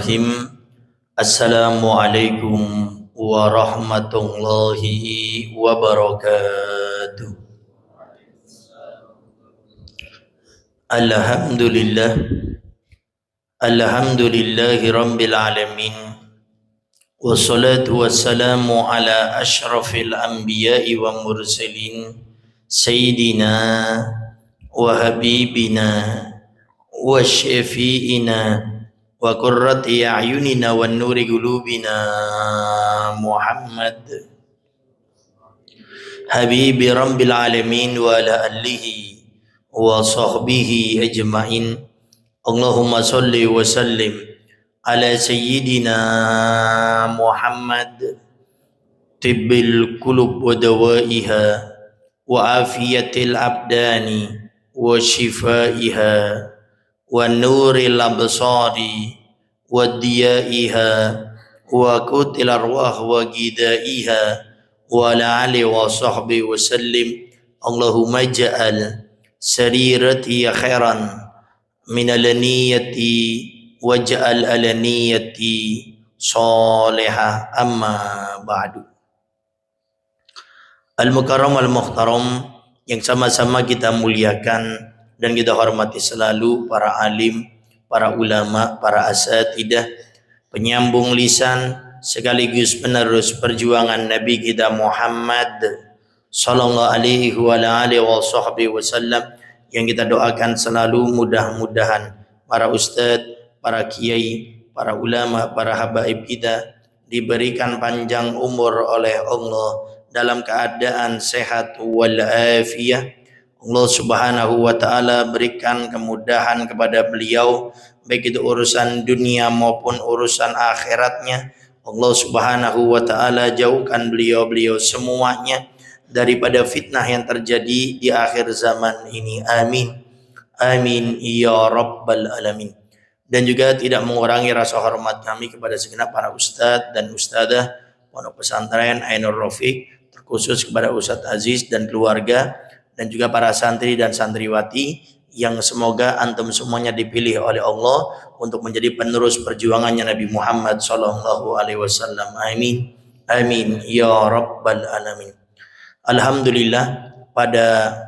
Bismillahirrahmanirrahim. Assalamualaikum warahmatullahi wabarakatuh. Alhamdulillah. Alhamdulillahi rabbil alamin. Wassalatu wassalamu ala ashrafil anbiya'i wa mursalin sayyidina wa habibina wa syafi'ina wa qurrati a'yunina wa nuri qulubina Muhammad habibi rabbil alamin wa ala alihi wa sahbihi ajma'in. Allahumma salli wa sallim ala sayyidina Muhammad tibbil qulub wa dawaiha wa afiyatil abdani wa shifaiha wa nuril absari wa diyaiha wa kutil arwah wa gidaiha wa ala alihi wa sahbihi wa sallim. Allahumma ja'al sarirati khairan minal niyati waj'al alaniyati salihah, amma ba'du. Al-mukarram al-muhtaram yang sama-sama kita muliakan dan kita hormati selalu para alim, para ulama, para asatidah, penyambung lisan sekaligus penerus perjuangan Nabi kita Muhammad sallallahu alaihi wa alihi wasallam, yang kita doakan selalu mudah-mudahan para ustadz, para kiai, para ulama, para habaib kita diberikan panjang umur oleh Allah dalam keadaan sehat walafiat. Allah subhanahu wa ta'ala berikan kemudahan kepada beliau, baik itu urusan dunia maupun urusan akhiratnya. Allah subhanahu wa ta'ala jauhkan beliau semuanya daripada fitnah yang terjadi di akhir zaman ini. Amin. Amin ya rabbal alamin. Dan juga tidak mengurangi rasa hormat kami kepada segenap para ustadz dan ustadzah pondok pesantren Ainur Rafiq, terkhusus kepada Ustadz Aziz dan keluarga, dan juga para santri dan santriwati yang semoga antum semuanya dipilih oleh Allah untuk menjadi penerus perjuangannya Nabi Muhammad sallallahu alaihi wasallam. Amin. Amin ya rabbal alamin. Alhamdulillah, pada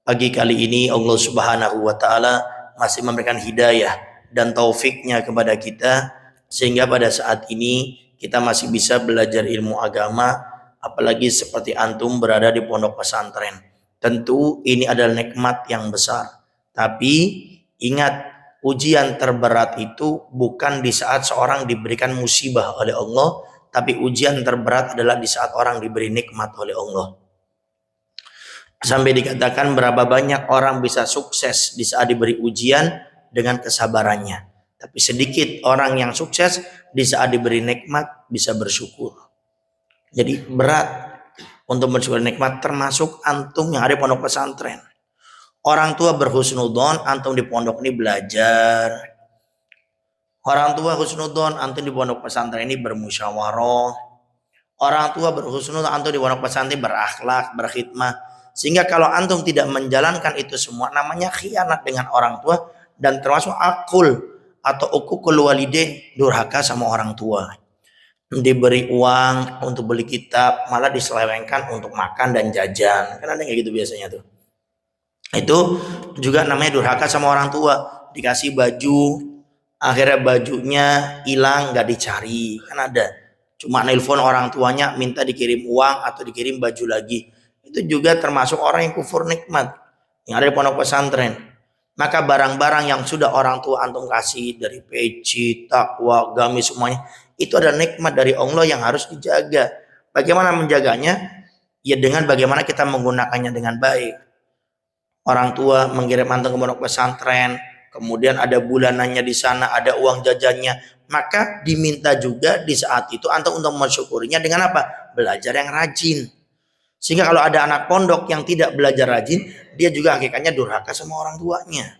pagi kali ini Allah subhanahu wa ta'ala masih memberikan hidayah dan taufiknya kepada kita, sehingga pada saat ini kita masih bisa belajar ilmu agama, apalagi seperti antum berada di pondok pesantren. Tentu ini adalah nikmat yang besar. Tapi ingat, ujian terberat itu bukan di saat seorang diberikan musibah oleh Allah, tapi ujian terberat adalah di saat orang diberi nikmat oleh Allah. Sampai dikatakan berapa banyak orang bisa sukses di saat diberi ujian dengan kesabarannya. Tapi sedikit orang yang sukses di saat diberi nikmat bisa bersyukur. Jadi berat untuk bersyukur nikmat, termasuk antum yang ada di pondok pesantren. Orang tua berhusnudzon, antum di pondok ini belajar. Orang tua husnudzon, antum di pondok pesantren ini bermusyawarah. Orang tua berhusnudzon, antum di pondok pesantren berakhlak, berkhidmah. Sehingga kalau antum tidak menjalankan itu semua, namanya khianat dengan orang tua, dan termasuk akul atau uququl walidain, durhaka sama orang tua. Diberi uang untuk beli kitab malah diselewengkan untuk makan dan jajan, kan ada kayak gitu biasanya tuh. Itu juga namanya durhaka sama orang tua. Dikasih baju, akhirnya bajunya hilang, nggak dicari, kan ada. Cuma nelpon orang tuanya minta dikirim uang atau dikirim baju lagi. Itu juga termasuk orang yang kufur nikmat yang ada di pondok pesantren. Maka barang-barang yang sudah orang tua antum kasih dari peci, takwa, gamis semuanya, itu adalah nikmat dari Allah yang harus dijaga. Bagaimana menjaganya? Ya dengan bagaimana kita menggunakannya dengan baik. Orang tua mengirim antum ke pondok pesantren, kemudian ada bulanannya di sana, ada uang jajannya, maka diminta juga di saat itu antum untuk mensyukurinya dengan apa? Belajar yang rajin. Sehingga kalau ada anak pondok yang tidak belajar rajin, dia juga hakikatnya durhaka sama orang tuanya.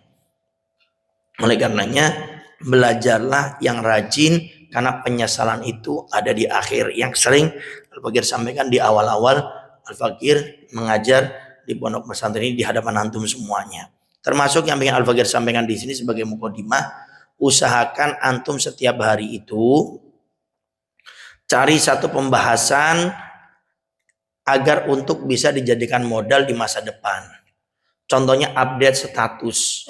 Oleh karenanya, belajarlah yang rajin, karena penyesalan itu ada di akhir. Yang sering Al-Fakir sampaikan di awal-awal, Al-Fakir mengajar di pondok pesantren ini di hadapan antum semuanya. Termasuk yang ingin Al-Fakir sampaikan di sini sebagai mukadimah usahakan antum setiap hari itu cari satu pembahasan agar untuk bisa dijadikan modal di masa depan. Contohnya update status.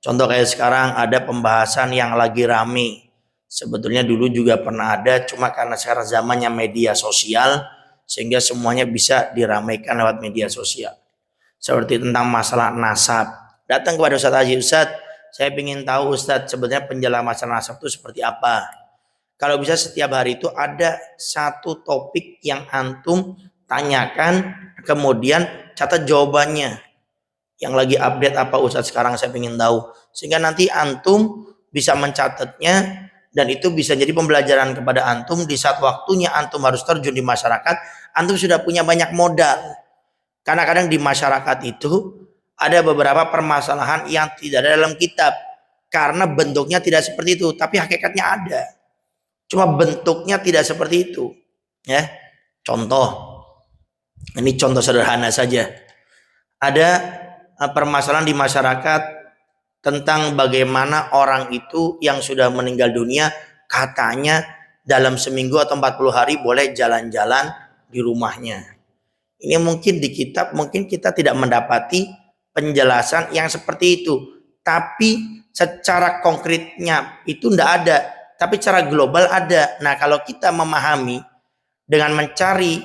Contoh kayak sekarang ada pembahasan yang lagi rame. Sebetulnya dulu juga pernah ada, cuma karena sekarang zamannya media sosial, sehingga semuanya bisa diramaikan lewat media sosial. Seperti tentang masalah nasab. Datang kepada Ustadz Haji, Ustadz, saya ingin tahu Ustadz sebenarnya penjelasan masalah nasab itu seperti apa. Kalau bisa setiap hari itu ada satu topik yang antum tanyakan, kemudian catat jawabannya. Yang lagi update apa Ustadz sekarang saya ingin tahu. Sehingga nanti antum bisa mencatatnya, dan itu bisa jadi pembelajaran kepada antum di saat waktunya antum harus terjun di masyarakat. Antum sudah punya banyak modal. Karena kadang di masyarakat itu ada beberapa permasalahan yang tidak ada dalam kitab. Karena bentuknya tidak seperti itu, tapi hakikatnya ada. Cuma bentuknya tidak seperti itu. Ya, contoh. Ini contoh sederhana saja. Ada permasalahan di masyarakat tentang bagaimana orang itu yang sudah meninggal dunia katanya dalam seminggu atau 40 hari boleh jalan-jalan di rumahnya. Ini mungkin di kitab mungkin kita tidak mendapati penjelasan yang seperti itu. Tapi secara konkretnya itu tidak ada. Tapi secara global ada. Nah, kalau kita memahami dengan mencari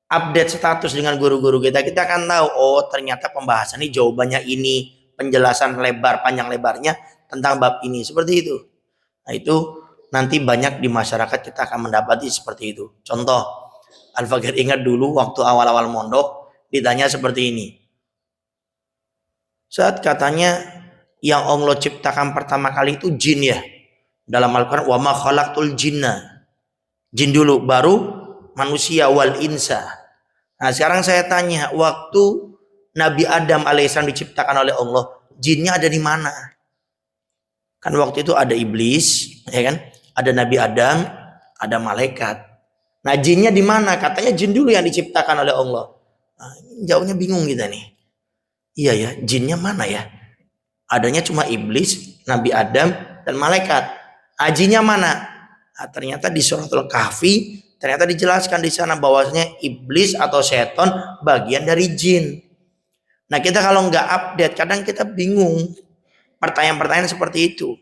update status dengan guru-guru kita akan tahu, oh ternyata pembahasan ini jawabannya ini, penjelasan lebar panjang lebarnya tentang bab ini, seperti itu. Nah, itu nanti banyak di masyarakat kita akan mendapati seperti itu. Contoh, Al-Fakir ingat dulu waktu awal-awal mondok ditanya seperti ini. Saat katanya yang Allah ciptakan pertama kali itu jin ya. Dalam Al-Quran, wa ma khalaqtul jinna. Jin dulu, baru manusia, wal insa. Nah, sekarang saya tanya, waktu Nabi Adam alaihissalam diciptakan oleh Allah, jinnya ada di mana? Kan waktu itu ada iblis, ya kan? Ada Nabi Adam, ada malaikat. Nah, jinnya di mana? Katanya jin dulu yang diciptakan oleh Allah. Nah, jauhnya bingung kita nih. Iya ya, jinnya mana ya? Adanya cuma iblis, Nabi Adam, dan malaikat. Jinnya mana? Nah, ternyata di Suratul Kahfi ternyata dijelaskan di sana bahwasanya iblis atau setan bagian dari jin. Nah, kita kalau nggak update, kadang kita bingung. Pertanyaan-pertanyaan seperti itu.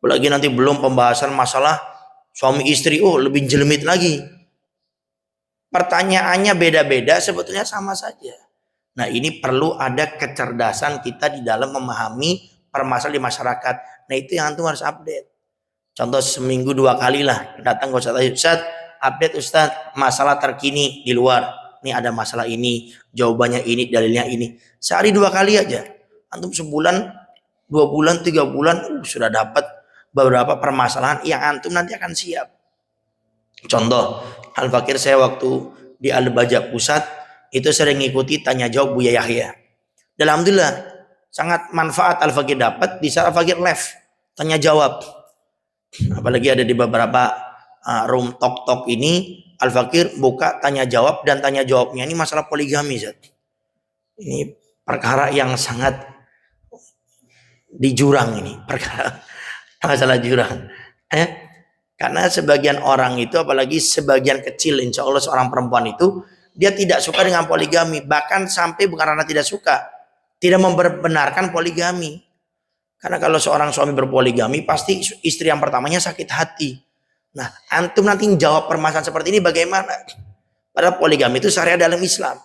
Apalagi nanti belum pembahasan masalah suami istri, oh lebih jelemit lagi. Pertanyaannya beda-beda, sebetulnya sama saja. Nah, ini perlu ada kecerdasan kita di dalam memahami permasalahan di masyarakat. Nah, itu yang antum harus update. Contoh seminggu 2 kali lah datang ke Ustadz, update Ustadz masalah terkini di luar. Ini ada masalah ini, jawabannya ini, dalilnya ini. Sehari 2 kali aja. Antum sebulan, 2 bulan, 3 bulan sudah dapat beberapa permasalahan yang antum nanti akan siap. Contoh, Al-Fakir saya waktu di Al-Baja Pusat itu sering ngikuti tanya jawab Buya Yahya. Dan alhamdulillah sangat manfaat Al-Fakir dapat di saat Al-Fakir live tanya jawab. Apalagi ada di beberapa room talk ini Al-Fakir buka tanya jawab, dan tanya jawabnya ini masalah poligami, Zat. Ini perkara yang sangat di jurang ini, perkara masalah jurang. Karena sebagian orang itu, apalagi sebagian kecil insya Allah seorang perempuan itu, dia tidak suka dengan poligami. Bahkan sampai bukan karena tidak suka, tidak membenarkan poligami. Karena kalau seorang suami berpoligami, pasti istri yang pertamanya sakit hati. Nah, antum nanti jawab permasalahan seperti ini bagaimana? Padahal poligami itu syariat dalam Islam.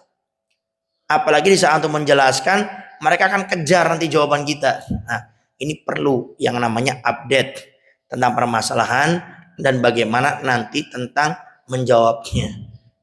Apalagi di saat antum menjelaskan, mereka akan kejar nanti jawaban kita. Nah, ini perlu yang namanya update tentang permasalahan dan bagaimana nanti tentang menjawabnya.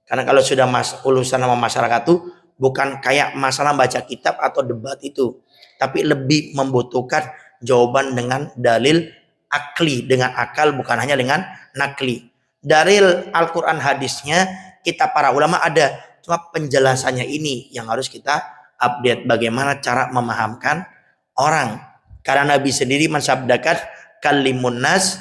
Karena kalau sudah urusan sama masyarakat itu bukan kayak masalah baca kitab atau debat itu, tapi lebih membutuhkan jawaban dengan dalil akli, dengan akal, bukan hanya dengan nakli. Dalil Al-Quran hadisnya kita para ulama ada, cuma penjelasannya ini yang harus kita update, bagaimana cara memahamkan orang. Karena Nabi sendiri mensabdakan kalimun nas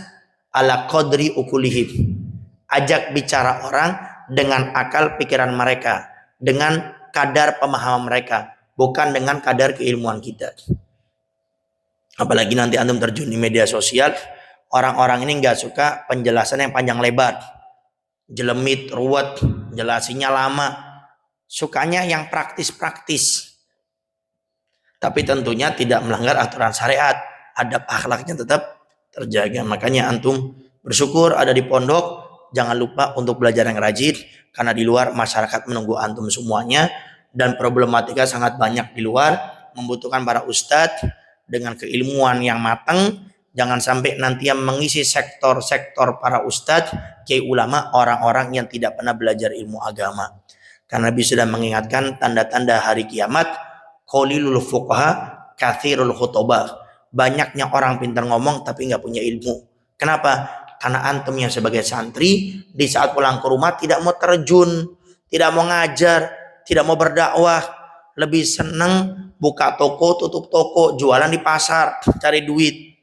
ala qadri ukulihim, ajak bicara orang dengan akal pikiran mereka, dengan kadar pemahaman mereka, bukan dengan kadar keilmuan kita. Apalagi nanti antum terjun di media sosial, orang-orang ini nggak suka penjelasan yang panjang lebar, jelemit, ruwet, jelasinya lama. Sukanya yang praktis-praktis. Tapi tentunya tidak melanggar aturan syariat. Adab akhlaknya tetap terjaga. Makanya antum bersyukur ada di pondok. Jangan lupa untuk belajar yang rajin, karena di luar masyarakat menunggu antum semuanya, dan problematika sangat banyak di luar, membutuhkan para ustadz dengan keilmuan yang matang. Jangan sampai nanti yang mengisi sektor-sektor para ustadz, kiai ulama, orang-orang yang tidak pernah belajar ilmu agama. Karena Nabi sudah mengingatkan tanda-tanda hari kiamat, qalilul fuqaha katsirul khutbah. Banyaknya orang pintar ngomong tapi nggak punya ilmu. Kenapa? Karena antum yang sebagai santri di saat pulang ke rumah tidak mau terjun, tidak mau ngajar, tidak mau berdakwah, lebih seneng buka toko, tutup toko, jualan di pasar, cari duit,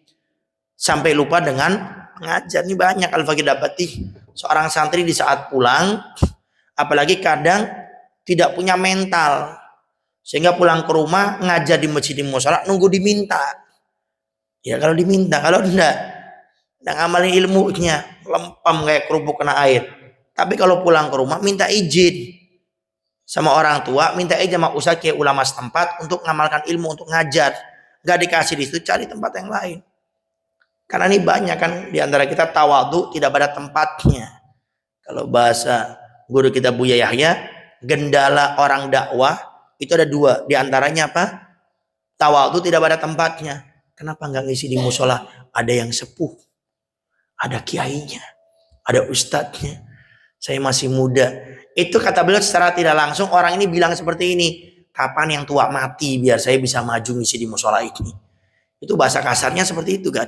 sampai lupa dengan ngajar. Ini banyak al-fakir dapati seorang santri di saat pulang, apalagi kadang tidak punya mental, sehingga pulang ke rumah ngajar di masjid, di musola, nunggu diminta. Ya kalau diminta, kalau enggak dan ngamalin ilmunya, lempam kayak kerupuk kena air. Tapi kalau pulang ke rumah minta izin sama orang tua, minta izin sama ustadz kayak ulama setempat untuk ngamalkan ilmu, untuk ngajar. Gak dikasih di situ, cari tempat yang lain. Karena ini banyak kan diantara kita tawadhu tidak pada tempatnya. Kalau bahasa guru kita Buya Yahya, gendala orang dakwah itu ada dua. Diantaranya apa? Tawadhu tidak pada tempatnya. Kenapa nggak ngisi di musola? Ada yang sepuh, ada kiainya, ada ustadznya. Saya masih muda. Itu kata beliau secara tidak langsung orang ini bilang seperti ini. Kapan yang tua mati biar saya bisa maju ngisi di musola ini. Itu bahasa kasarnya seperti itu kan.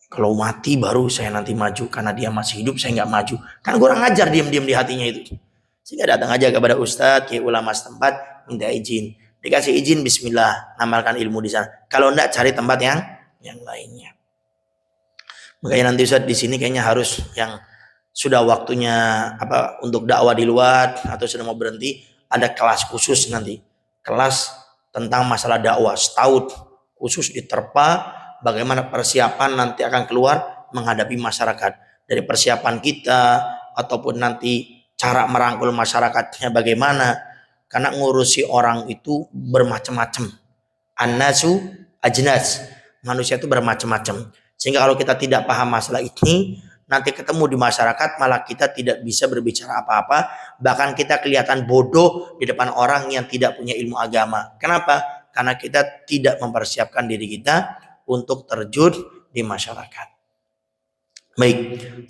Kalau mati baru saya nanti maju, karena dia masih hidup saya nggak maju. Kan kurang ajar diam-diam di hatinya itu. Sehingga datang aja kepada ustadz, kayak ulama setempat, minta izin. Dikasih izin, bismillah, amalkan ilmu di sana. Kalau enggak cari tempat yang lainnya. Makanya nanti Ustaz di sini kayaknya harus yang sudah waktunya untuk dakwah di luar atau sudah mau berhenti, ada kelas khusus nanti. Kelas tentang masalah dakwah setahun khusus diterpa, bagaimana persiapan nanti akan keluar menghadapi masyarakat. Dari persiapan kita ataupun nanti cara merangkul masyarakatnya bagaimana. Karena ngurusi orang itu bermacam-macam. An-nasu ajnas. Manusia itu bermacam-macam. Sehingga kalau kita tidak paham masalah ini, nanti ketemu di masyarakat malah kita tidak bisa berbicara apa-apa, bahkan kita kelihatan bodoh di depan orang yang tidak punya ilmu agama. Kenapa? Karena kita tidak mempersiapkan diri kita untuk terjun di masyarakat. Baik,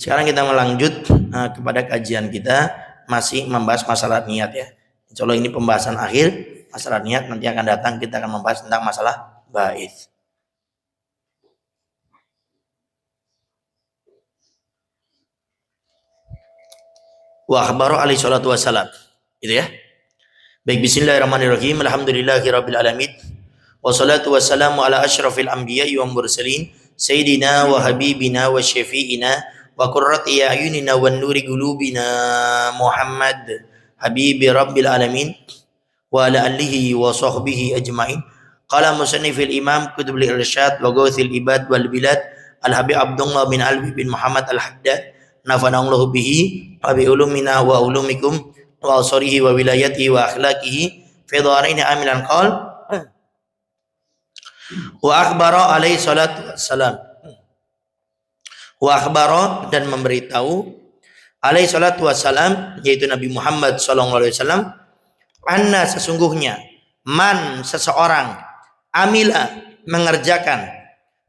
sekarang kita melanjut kepada kajian kita, masih membahas masalah niat ya. Insya Allah ini pembahasan akhir masalah niat, nanti akan datang kita akan membahas tentang masalah bait. Wa akhbaru alaihi salatu wassalam. Itu ya. Baik, bismillahirrahmanirrahim. Alhamdulillahirabbil alamin. Wassalatu wassalamu ala asyrafil anbiya'i wal mursalin sayyidina wa habibina wa syafi'ina wa qurrati a'yunina wan nuri qulubina Muhammad habibi rabbil alamin wa ala alihi wa sahbihi ajmain. Qala musannifil imam kutubul irsyad wa gawthil ibad wal bilad al-habib Abdullah bin Alwi bin Muhammad al-Haddad nafanallahu bihi wa bi ulumina wa ulumikum wa asrihi wa wilayatihi wa akhlaqihi fi dharain amilan qal wa akhbara alaihi salatu wassalam. Wa akhbara, dan memberitahu, alaihi salatu wassalam, yaitu Nabi Muhammad sallallahu alaihi wasallam, anna, sesungguhnya, man, seseorang, amila, mengerjakan,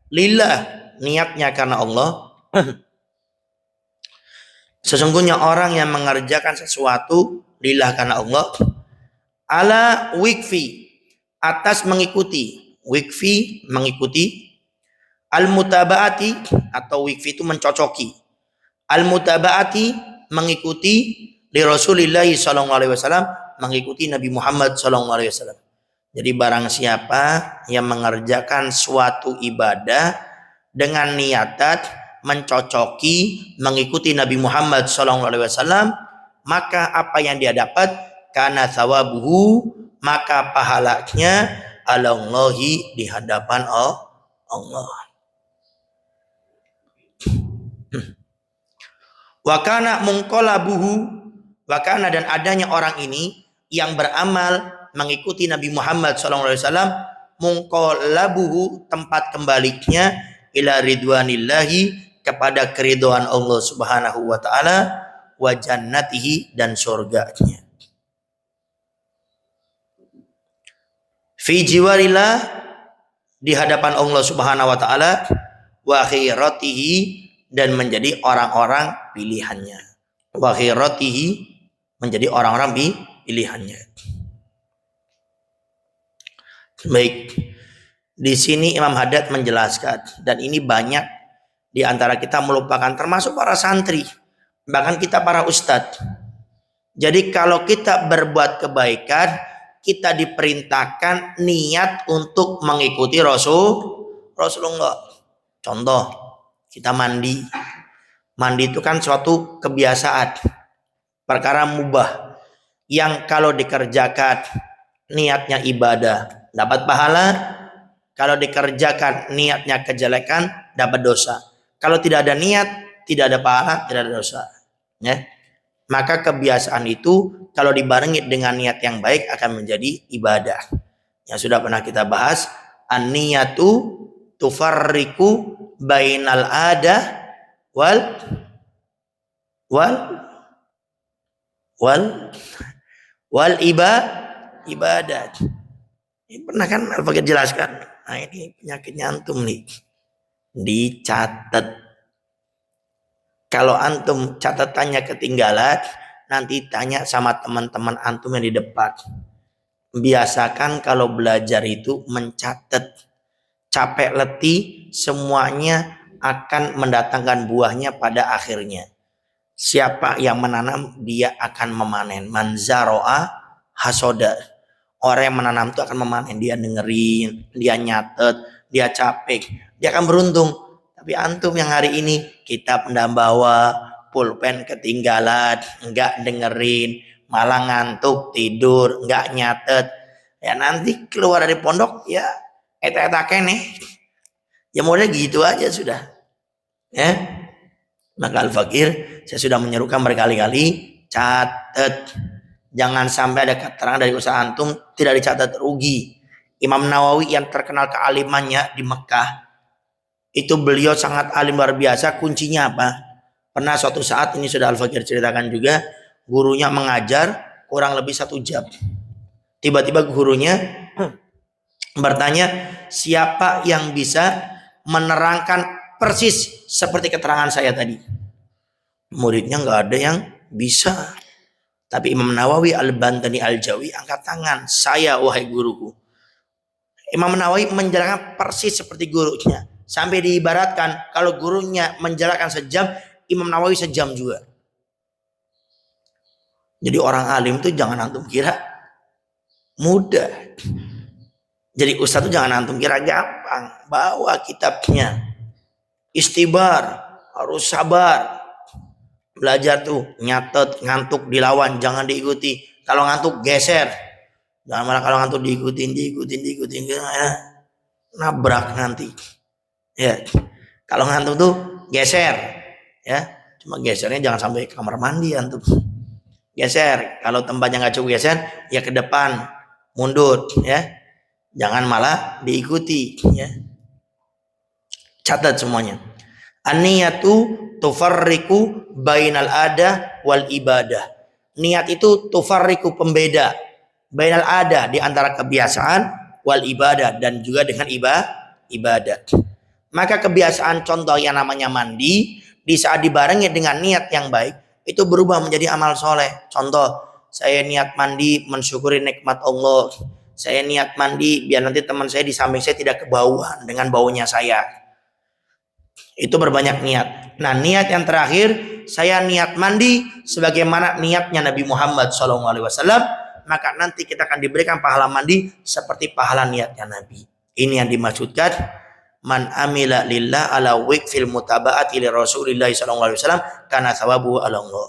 lillah, niatnya karena Allah. Sesungguhnya orang yang mengerjakan sesuatu lillah karena Allah, ala wikfi, atas mengikuti, wikfi mengikuti, al-mutabaati, atau wikfi itu mencocoki, al-mutabaati mengikuti, li Rasulillah sallallahu alaihi wasallam, mengikuti Nabi Muhammad sallallahu alaihi wasallam. Jadi barang siapa yang mengerjakan suatu ibadah dengan niatan mencocoki, mengikuti Nabi Muhammad SAW, maka apa yang dia dapat? Karena thawabuhu, maka pahalanya alallahi di hadapan Allah. Wakana mungqalabuhu, wakana dan adanya orang ini yang beramal mengikuti Nabi Muhammad SAW, mungqalabuhu tempat kembalinya ila ridwanillahi kepada keridhaan Allah Subhanahu wa taala, wa jannatihi dan surganya. Fi jiwarillah di hadapan Allah Subhanahu wa taala, wa khiratihi dan menjadi orang-orang pilihannya. Wa khiratihi menjadi orang-orang pilihannya. Baik. Di sini Imam Haddad menjelaskan, dan ini banyak di antara kita melupakan, termasuk para santri, bahkan kita para ustadz. Jadi kalau kita berbuat kebaikan, kita diperintahkan niat untuk mengikuti Rasulullah. Contoh, kita mandi. Mandi itu kan suatu kebiasaan, perkara mubah yang kalau dikerjakan niatnya ibadah dapat pahala, kalau dikerjakan niatnya kejelekan dapat dosa. Kalau tidak ada niat, tidak ada pahala, tidak ada dosa. Ya. Maka kebiasaan itu kalau dibarengi dengan niat yang baik akan menjadi ibadah. Yang sudah pernah kita bahas, an-niyatu tufarriqu bainal ada wal ibadat. Ini pernah kan Al-Fakir jelaskan. Nah, ini penyakitnya antum nih. Dicatat. Kalau antum catatannya ketinggalan, nanti tanya sama teman-teman antum yang di depan. Biasakan kalau belajar itu mencatat. Capek letih semuanya akan mendatangkan buahnya pada akhirnya. Siapa yang menanam, dia akan memanen. Man zaro'a hasoda. Orang yang menanam itu akan memanen. Dia dengerin, dia nyatet, dia capek, dia akan beruntung. Tapi antum yang hari ini kitab enggak bawa, pulpen ketinggalan, enggak dengerin, malah ngantuk, tidur, enggak nyatet. Ya nanti keluar dari pondok ya eta-eta keneh. Ya model gitu aja sudah. Ya. Maka Al-Fakir saya sudah menyerukan berkali-kali, catat. Jangan sampai ada keterangan dari usaha antum tidak dicatat, rugi. Imam Nawawi yang terkenal kealimannya di Mekah, itu beliau sangat alim luar biasa. Kuncinya apa? Pernah suatu saat, ini sudah Al-Fakir ceritakan juga, gurunya mengajar kurang lebih 1 jam. Tiba-tiba gurunya bertanya, siapa yang bisa menerangkan persis seperti keterangan saya tadi? Muridnya nggak ada yang bisa. Tapi Imam Nawawi Al-Bantani Al-Jawi angkat tangan, saya wahai guruku. Imam Nawawi menjelaskan persis seperti gurunya. Sampai diibaratkan kalau gurunya menjelaskan sejam, Imam Nawawi sejam juga. Jadi orang alim itu jangan antum kira mudah. Jadi ustaz itu jangan antum kira gampang. Bawa kitabnya. Istibar, harus sabar. Belajar tuh, nyatet, ngantuk dilawan, jangan diikuti. Kalau ngantuk geser. Jangan malah kalau ngantuk diikutin. Nabrak nanti. Ya. Kalau ngantuk tuh geser. Ya. Cuma gesernya jangan sampai ke kamar mandi antum. Geser. Kalau tempatnya nggak cukup geser, ya ke depan, mundur, ya. Jangan malah diikuti, ya. Catat semuanya. An-niyatu tufarriqu bainal ada wal ibadah. Niat itu tufarriqu, pembeda, bainal ada, di antara kebiasaan, wal ibadah, dan juga dengan ibadah. Maka kebiasaan contoh yang namanya mandi, di saat dibarengi dengan niat yang baik, itu berubah menjadi amal soleh. Contoh, saya niat mandi mensyukuri nikmat Allah. Saya niat mandi biar nanti teman saya di samping saya tidak kebauan dengan baunya saya. Itu berbanyak niat. Nah, niat yang terakhir, saya niat mandi sebagaimana niatnya Nabi Muhammad SAW, maka nanti kita akan diberikan pahala mandi seperti pahala niatnya Nabi. Ini yang dimaksudkan man amila lillah ala wikfil mutaba'ati li Rasulillah SAW karena thawabu ala Allah.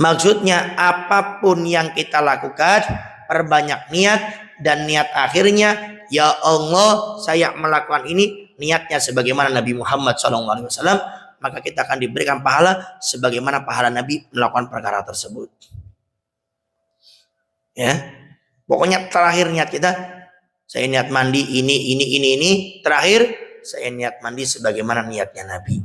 Maksudnya apapun yang kita lakukan, perbanyak niat dan niat akhirnya, ya Allah saya melakukan ini niatnya sebagaimana Nabi Muhammad SAW, maka kita akan diberikan pahala sebagaimana pahala Nabi melakukan perkara tersebut. Ya, pokoknya terakhir niat kita, saya niat mandi ini, terakhir saya niat mandi sebagaimana niatnya Nabi.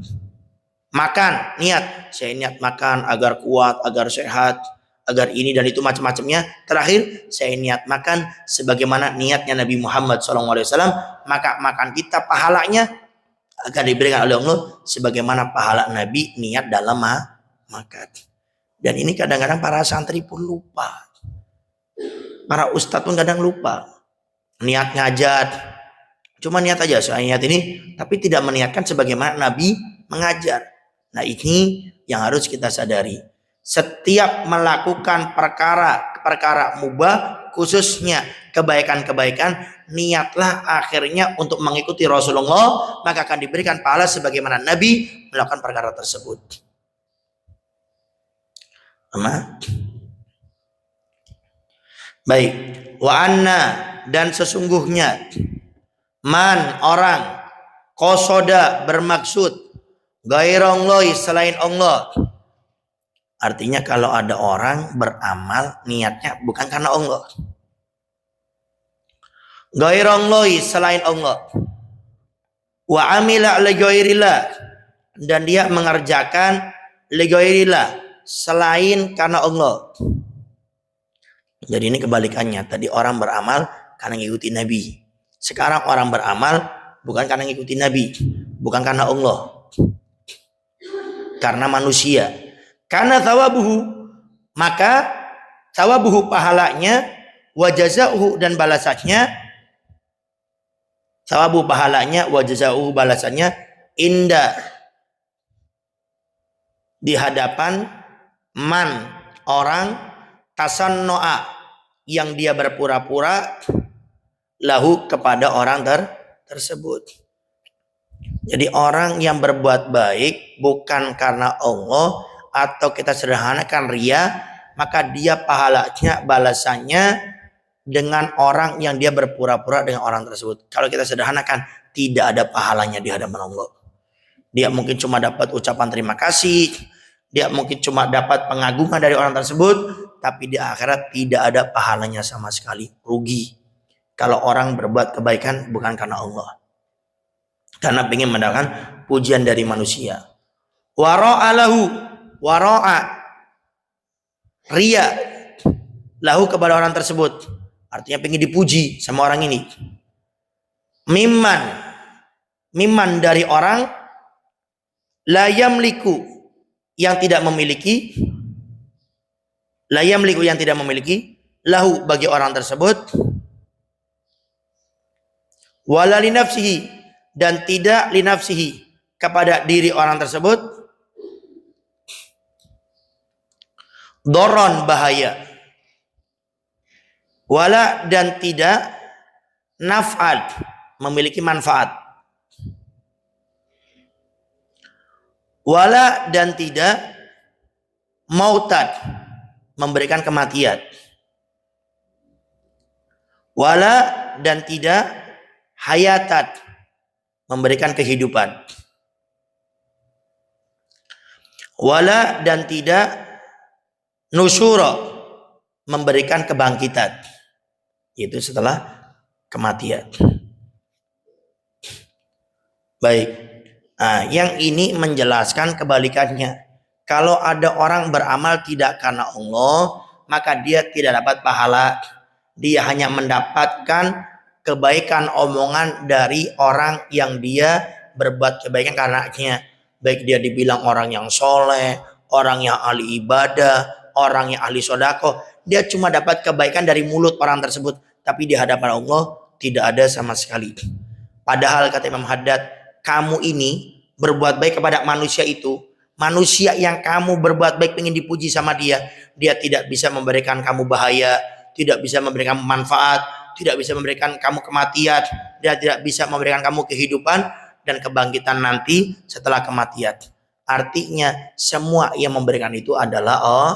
Makan, niat, saya niat makan agar kuat, agar sehat, agar ini dan itu macam-macamnya. Terakhir, saya niat makan sebagaimana niatnya Nabi Muhammad SAW. Maka makan kita pahalanya akan diberikan oleh Allah sebagaimana pahala Nabi niat dalam makan. Dan ini kadang-kadang para santri pun lupa. Para ustadz pun kadang lupa. Niat ngajat, cuma niat aja saya niat ini, tapi tidak meniatkan sebagaimana Nabi mengajar. Nah ini yang harus kita sadari. Setiap melakukan perkara mubah, khususnya kebaikan-kebaikan, niatlah akhirnya untuk mengikuti Rasulullah, maka akan diberikan pahala sebagaimana Nabi melakukan perkara tersebut. Baik, wa anna, dan sesungguhnya, man, orang, qasoda, bermaksud, ghairallahi, selain Allah. Artinya kalau ada orang beramal niatnya bukan karena Allah. Ghairallahi, selain Allah. Wa amila li ghairillah, dan dia mengerjakan li ghairillah, selain karena Allah. Jadi ini kebalikannya. Tadi orang beramal karena ngikuti Nabi. Sekarang orang beramal bukan karena ngikuti Nabi, bukan karena Allah, karena manusia. Karena thawabuhu, maka thawabuhu, pahalanya, wa jazauhu, dan balasannya, thawabu pahalanya, wa jazauhu, balasannya, inda, di hadapan man, orang, tasanno'a, yang dia berpura-pura, lahu, kepada orang tersebut. Jadi orang yang berbuat baik bukan karena Allah, atau kita sederhanakan ria, maka dia pahalanya, balasannya dengan orang yang dia berpura-pura dengan orang tersebut. Kalau kita sederhanakan, tidak ada pahalanya di hadapan Allah. Dia mungkin cuma dapat ucapan terima kasih, dia mungkin cuma dapat pengagungan dari orang tersebut, tapi di akhirat tidak ada pahalanya sama sekali. Rugi kalau orang berbuat kebaikan bukan karena Allah, karena ingin mendapatkan pujian dari manusia. Wara'a lahu, wara'a, ria, lahu, kepada orang tersebut, artinya ingin dipuji sama orang ini. Mimman, dari orang, la yamliku, yang tidak memiliki, la yamliku, yang tidak memiliki, lahu, bagi orang tersebut, wala linafsihi, dan tidak linafsihi, kepada diri orang tersebut, doron, bahaya, wala, dan tidak naf'ad, memiliki manfaat, wala, dan tidak mautad, memberikan kematian, wala, dan tidak hayatad, memberikan kehidupan, wala, dan tidak nusyura, memberikan kebangkitan, itu setelah kematian. Baik, nah, yang ini menjelaskan kebalikannya. Kalau ada orang beramal tidak karena Allah, maka dia tidak dapat pahala. Dia hanya mendapatkan kebaikan omongan dari orang yang dia berbuat kebaikan karenanya. Baik dia dibilang orang yang soleh, orang yang ahli ibadah, orang yang ahli sodako, dia cuma dapat kebaikan dari mulut orang tersebut, tapi di hadapan Allah tidak ada sama sekali. Padahal kata Imam Haddad, kamu ini berbuat baik kepada manusia itu, manusia yang kamu berbuat baik ingin dipuji sama dia, dia tidak bisa memberikan kamu bahaya, tidak bisa memberikan manfaat, tidak bisa memberikan kamu kematian, dia tidak bisa memberikan kamu kehidupan dan kebangkitan nanti setelah kematian. Artinya semua yang memberikan itu adalah Allah.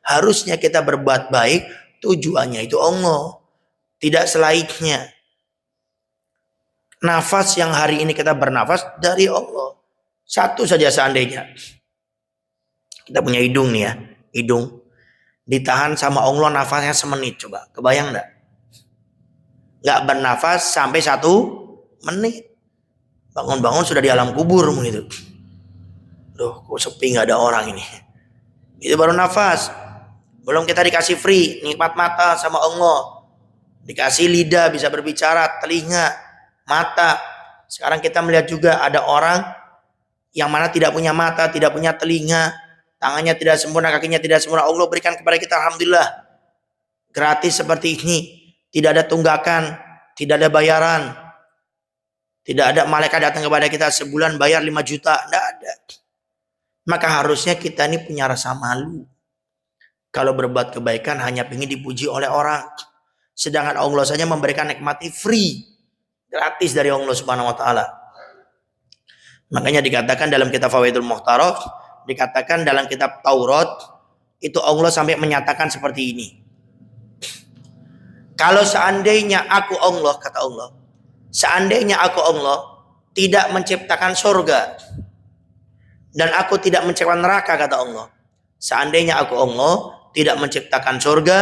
Harusnya kita berbuat baik, tujuannya itu Allah. tidak selainnya. Nafas yang hari ini kita bernafas dari Allah. Satu saja seandainya. Kita punya hidung nih ya. Hidung. Ditahan sama Allah nafasnya semenit. Coba. Kebayang enggak? Enggak bernafas sampai 1 menit. Bangun-bangun sudah di alam kubur begitu. Loh, kok sepi nggak ada orang ini. Itu baru nafas. Belum kita dikasih free. Nikmat mata sama Allah. Dikasih lidah bisa berbicara. Telinga. Mata. Sekarang kita melihat juga ada orang yang mana tidak punya mata, tidak punya telinga, tangannya tidak sempurna, kakinya tidak sempurna. Allah berikan kepada kita, alhamdulillah, gratis seperti ini. Tidak ada tunggakan, tidak ada bayaran, tidak ada malaikat datang kepada kita sebulan bayar 5 juta, tidak ada. Maka harusnya kita ini punya rasa malu. Kalau berbuat kebaikan hanya ingin dipuji oleh orang, sedangkan Allah saja memberikan nikmati free, gratis dari Allah Subhanahu wa taala. Makanya dikatakan dalam kitab Fawaidul Muhtarak, dikatakan dalam kitab Taurat, itu Allah sampai menyatakan seperti ini. Kalau seandainya aku Allah, kata Allah, seandainya aku Allah tidak menciptakan surga dan aku tidak menciptakan neraka, kata Allah. Seandainya aku Allah tidak menciptakan surga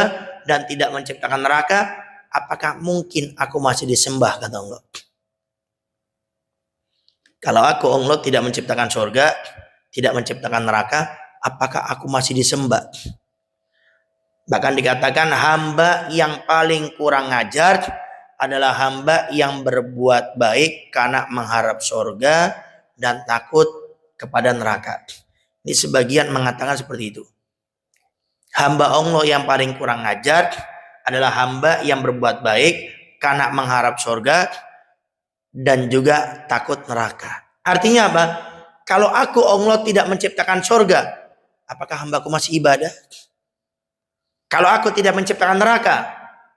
dan tidak menciptakan neraka, apakah mungkin aku masih disembah, kata Allah. Kalau aku Allah tidak menciptakan surga, tidak menciptakan neraka, apakah aku masih disembah? Bahkan dikatakan hamba yang paling kurang ajar adalah hamba yang berbuat baik karena mengharap surga dan takut kepada neraka. Ini sebagian mengatakan seperti itu. Hamba Allah yang paling kurang ajar adalah hamba yang berbuat baik karena mengharap surga dan juga takut neraka. Artinya apa? Kalau aku Allah tidak menciptakan surga, apakah hambaku masih ibadah? Kalau aku tidak menciptakan neraka,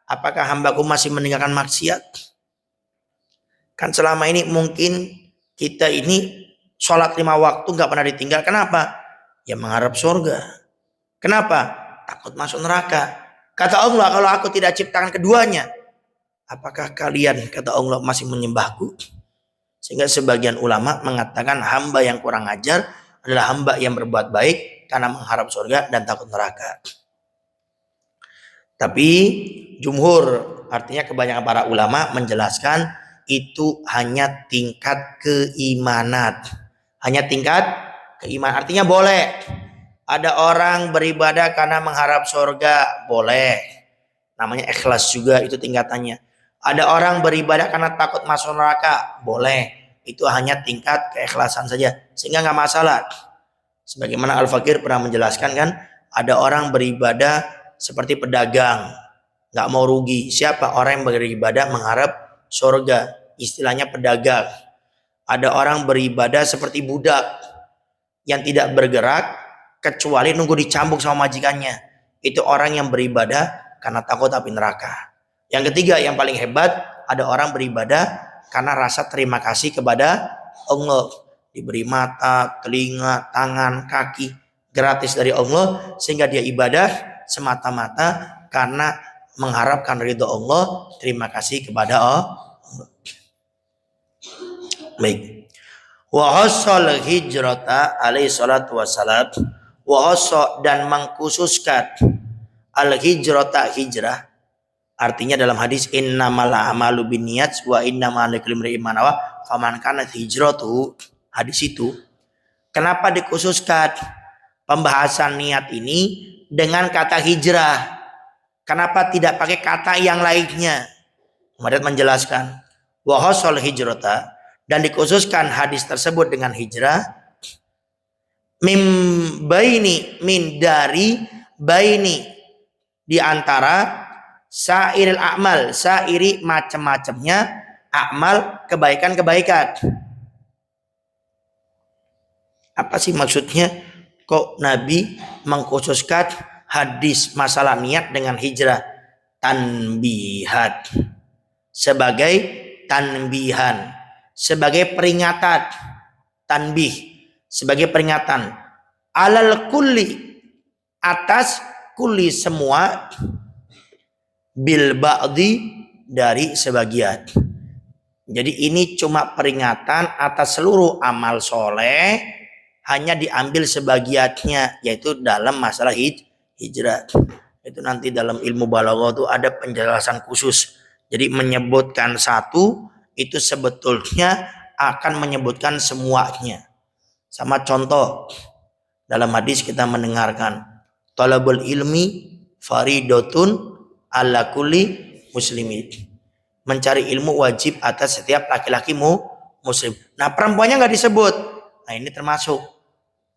apakah hambaku masih meninggalkan maksiat? Kan selama ini mungkin kita ini sholat 5 waktu gak pernah ditinggal. Kenapa? Ya mengharap surga. Kenapa? Takut masuk neraka. Kata Allah, kalau aku tidak ciptakan keduanya, apakah kalian, kata Allah, masih menyembahku? Sehingga sebagian ulama mengatakan hamba yang kurang ajar adalah hamba yang berbuat baik karena mengharap surga dan takut neraka. Tapi jumhur, artinya kebanyakan para ulama menjelaskan itu hanya tingkat keimanan. Hanya tingkat keimanan. Artinya boleh. Ada orang beribadah karena mengharap surga, boleh. Namanya ikhlas juga, itu tingkatannya. Ada orang beribadah karena takut masuk neraka, boleh. Itu hanya tingkat keikhlasan saja, sehingga nggak masalah. Sebagaimana Al-Fakir pernah menjelaskan kan, ada orang beribadah seperti pedagang, nggak mau rugi. Siapa? Orang yang beribadah mengharap surga, istilahnya pedagang. Ada orang beribadah seperti budak yang tidak bergerak kecuali nunggu dicambuk sama majikannya. Itu orang yang beribadah karena takut api neraka. Yang ketiga yang paling hebat, ada orang beribadah karena rasa terima kasih kepada Allah. Diberi mata, telinga, tangan, kaki gratis dari Allah, sehingga dia ibadah semata-mata karena mengharapkan ridho Allah, terima kasih kepada Allah. Baik. Wa hasal hijrata alaihi salatu wassalam, wa dan mengkhususkan al hijrata hijrah. Artinya dalam hadis innamal a'malu binniyat wa innamal likulli imrin ma nawa faman kanat hijratuhu, hadis itu kenapa dikhususkan pembahasan niat ini dengan kata hijrah? Kenapa tidak pakai kata yang lainnya? Muhammad menjelaskan wa hasal hijrata, dan dikhususkan hadis tersebut dengan hijrah min dari baini, di antara sairil a'mal, sairi macam-macamnya amal, kebaikan-kebaikan. Apa sih maksudnya? Kok Nabi mengkhususkan hadis masalah niat dengan hijrah? Tanbihat, sebagai tanbihan, sebagai peringatan. Tanbih, sebagai peringatan. Alal kulli, atas kulli semua, bil ba'di, dari sebagian. Jadi ini cuma peringatan atas seluruh amal soleh, hanya diambil sebagiannya, yaitu dalam masalah hijrah. Itu nanti dalam ilmu balaghah itu ada penjelasan khusus. Jadi menyebutkan satu itu sebetulnya akan menyebutkan semuanya. Sama contoh dalam hadis kita mendengarkan talabul ilmi faridatun ala kulli muslimin. Mencari ilmu wajib atas setiap laki-laki muslim. Nah, perempuannya nggak disebut. Nah, ini termasuk.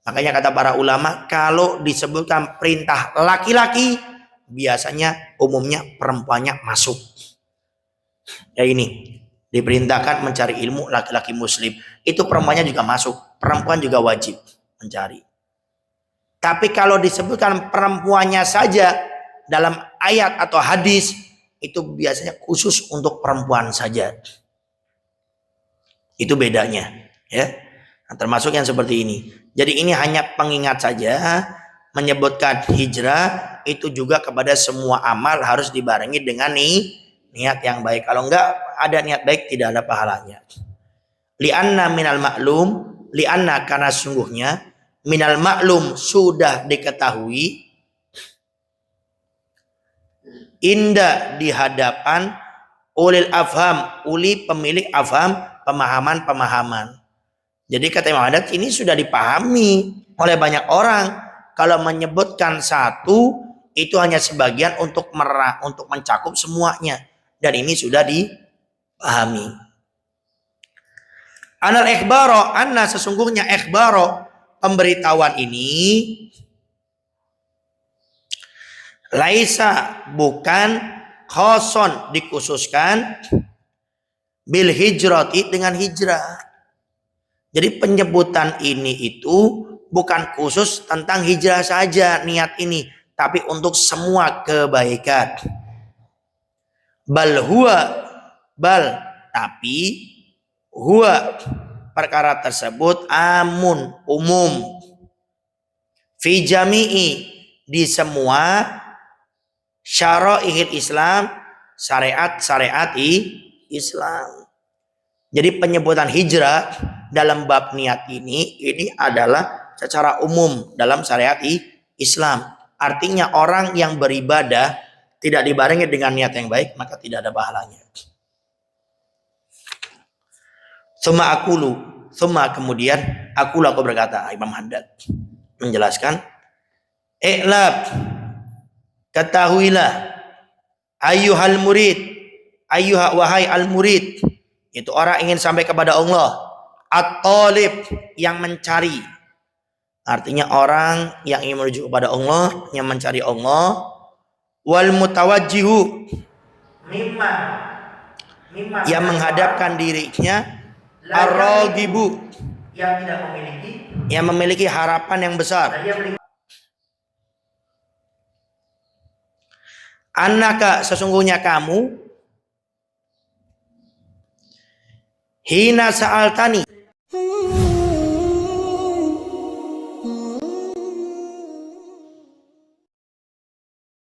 Makanya kata para ulama, kalau disebutkan perintah laki-laki, biasanya umumnya perempuannya masuk. Ya ini, diperintahkan mencari ilmu laki-laki muslim. Itu perempuannya juga masuk. Perempuan juga wajib mencari. Tapi kalau disebutkan perempuannya saja dalam ayat atau hadis, itu biasanya khusus untuk perempuan saja. Itu bedanya, ya. Nah, termasuk yang seperti ini. Jadi ini hanya pengingat saja, menyebutkan hijrah itu juga kepada semua amal harus dibarengi dengan niat yang baik. Kalau enggak ada niat baik tidak ada pahalanya. Li'anna minal maklum, li'anna karena sungguhnya minal maklum sudah diketahui, indah di hadapan ulil afham, uli pemilik afham, pemahaman-pemahaman. Jadi kata Imam Haddad ini sudah dipahami oleh banyak orang. Kalau menyebutkan satu itu hanya sebagian untuk mencakup semuanya, dan ini sudah dipahami. Anal ikhbaro, anna sesungguhnya ikhbaro, pemberitahuan ini laisa bukan khoson dikhususkan bil hijrati dengan hijrah. Jadi penyebutan ini itu bukan khusus tentang hijrah saja niat ini, tapi untuk semua kebaikan. Tapi huwa perkara tersebut amun umum fi jami'i di semua syara'ihil Islam, syariat Islam. Jadi penyebutan hijrah dalam bab niat ini adalah secara umum dalam syariat Islam. Artinya orang yang beribadah tidak dibarengi dengan niat yang baik, maka tidak ada pahalanya. Kemudian aku berkata, Imam Haddad menjelaskan, i'lab, ketahuilah, ayyuhal murid, wahai al murid, itu orang ingin sampai kepada Allah, at-talib, yang mencari. Artinya orang yang ingin menuju kepada Allah, yang mencari Allah, wal mutawajjihu, yang menghadapkan dirinya, ar-ragibu, yang memiliki harapan yang besar. Annaka, sesungguhnya kamu, hina sa'altani,